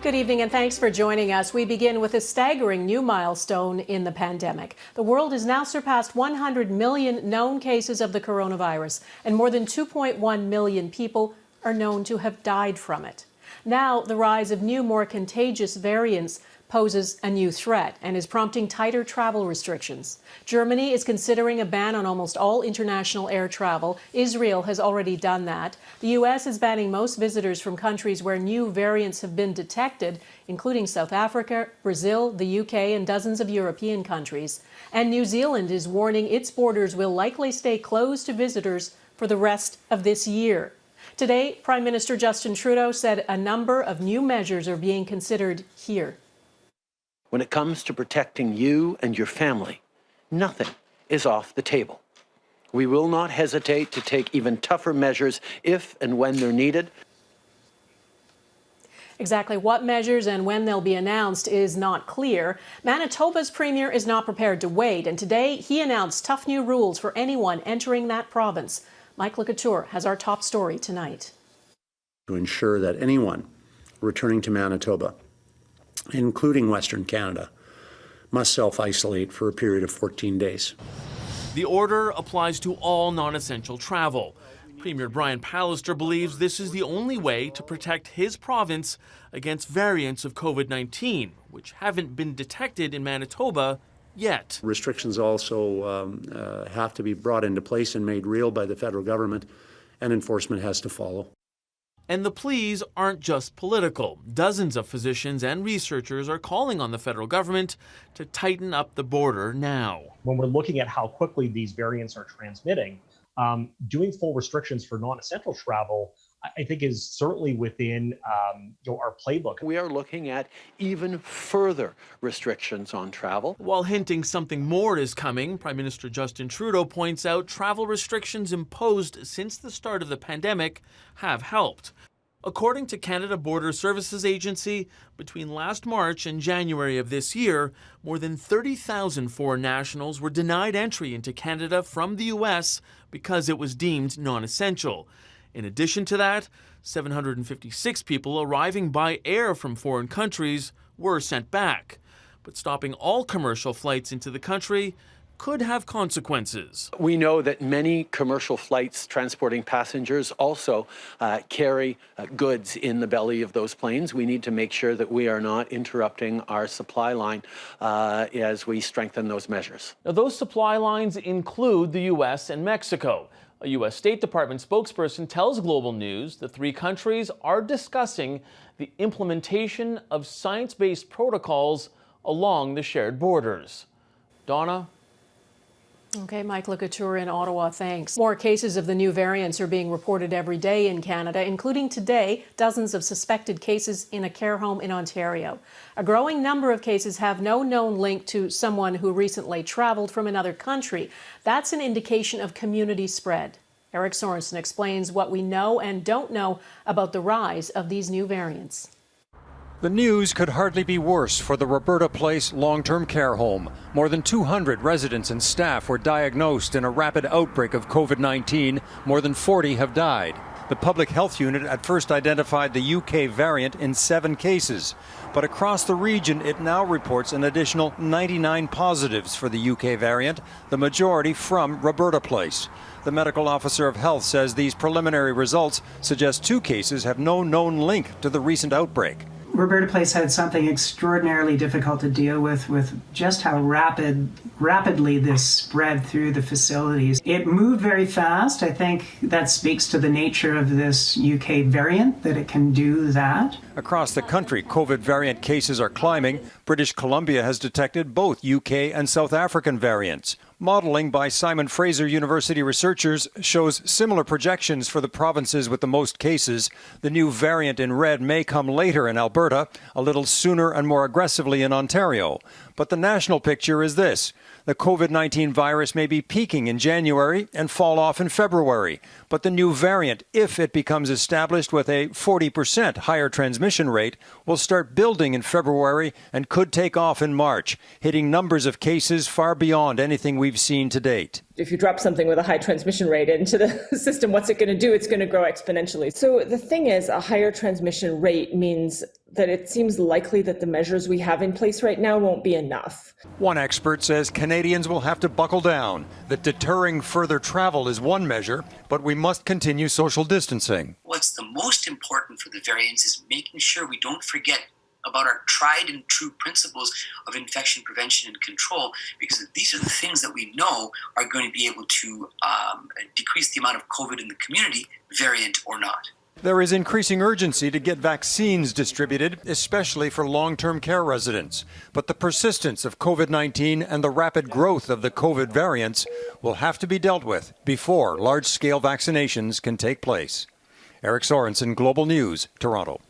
Good evening and thanks for joining us. We begin with a staggering new milestone in the pandemic. The world has now surpassed 100 million known cases of the coronavirus, and more than 2.1 million people are known to have died from it. Now, the rise of new, more contagious variants poses a new threat and is prompting tighter travel restrictions. Germany is considering a ban on almost all international air travel. Israel has already done that. The U.S. is banning most visitors from countries where new variants have been detected, including South Africa, Brazil, the U.K., and dozens of European countries. And New Zealand is warning its borders will likely stay closed to visitors for the rest of this year. Today, Prime Minister Justin Trudeau said a number of new measures are being considered here. When it comes to protecting you and your family, nothing is off the table. We will not hesitate to take even tougher measures if and when they're needed. Exactly what measures and when they'll be announced is not clear. Manitoba's premier is not prepared to wait, and today he announced tough new rules for anyone entering that province. Mike Le Couteur has our top story tonight. To ensure that anyone returning to Manitoba, including Western Canada, must self-isolate for a period of 14 days. The order applies to all non-essential travel. Premier Brian Pallister believes this is the only way to protect his province against variants of COVID-19, which haven't been detected in Manitoba yet. Restrictions also have to be brought into place and made real by the federal government, and enforcement has to follow. And the pleas aren't just political. Dozens of physicians and researchers are calling on the federal government to tighten up the border now. When we're looking at how quickly these variants are transmitting, doing full restrictions for non-essential travel, I think, is certainly within our playbook. We are looking at even further restrictions on travel. While hinting something more is coming, Prime Minister Justin Trudeau points out travel restrictions imposed since the start of the pandemic have helped. According to Canada Border Services Agency, between last March and January of this year, more than 30,000 foreign nationals were denied entry into Canada from the U.S. because it was deemed non-essential. In addition to that, 756 people arriving by air from foreign countries were sent back. But stopping all commercial flights into the country could have consequences. We know that many commercial flights transporting passengers also carry goods in the belly of those planes. We need to make sure that we are not interrupting our supply line as we strengthen those measures. Now, those supply lines include the U.S. and Mexico. A U.S. State Department spokesperson tells Global News the three countries are discussing the implementation of science-based protocols along the shared borders. Donna? Okay, Mike Le Couteur in Ottawa, thanks. More cases of the new variants are being reported every day in Canada, including today, dozens of suspected cases in a care home in Ontario. A growing number of cases have no known link to someone who recently traveled from another country. That's an indication of community spread. Eric Sorensen explains what we know and don't know about the rise of these new variants. The news could hardly be worse for the Roberta Place long-term care home. More than 200 residents and staff were diagnosed in a rapid outbreak of COVID-19. More than 40 have died. The public health unit at first identified the UK variant in 7 cases. But across the region, it now reports an additional 99 positives for the UK variant, the majority from Roberta Place. The medical officer of health says these preliminary results suggest 2 cases have no known link to the recent outbreak. Roberta Place had something extraordinarily difficult to deal with just how rapidly this spread through the facilities. It moved very fast. I think that speaks to the nature of this UK variant, that it can do that. Across the country, COVID variant cases are climbing. British Columbia has detected both UK and South African variants. Modeling by Simon Fraser University researchers shows similar projections for the provinces with the most cases. The new variant in red may come later in Alberta, a little sooner and more aggressively in Ontario. But the national picture is this. The COVID-19 virus may be peaking in January and fall off in February. But the new variant, if it becomes established with a 40% higher transmission rate, will start building in February and could take off in March, hitting numbers of cases far beyond anything we've seen to date. If you drop something with a high transmission rate into the system, what's it going to do? It's going to grow exponentially. So the thing is, a higher transmission rate means that it seems likely that the measures we have in place right now won't be enough. One expert says Canadians will have to buckle down, that deterring further travel is one measure, but we must continue social distancing. What's the most important for the variants is making sure we don't forget about our tried and true principles of infection prevention and control, because these are the things that we know are going to be able to decrease the amount of COVID in the community, variant or not. There is increasing urgency to get vaccines distributed, especially for long-term care residents. But the persistence of COVID-19 and the rapid growth of the COVID variants will have to be dealt with before large-scale vaccinations can take place. Eric Sorensen, Global News, Toronto.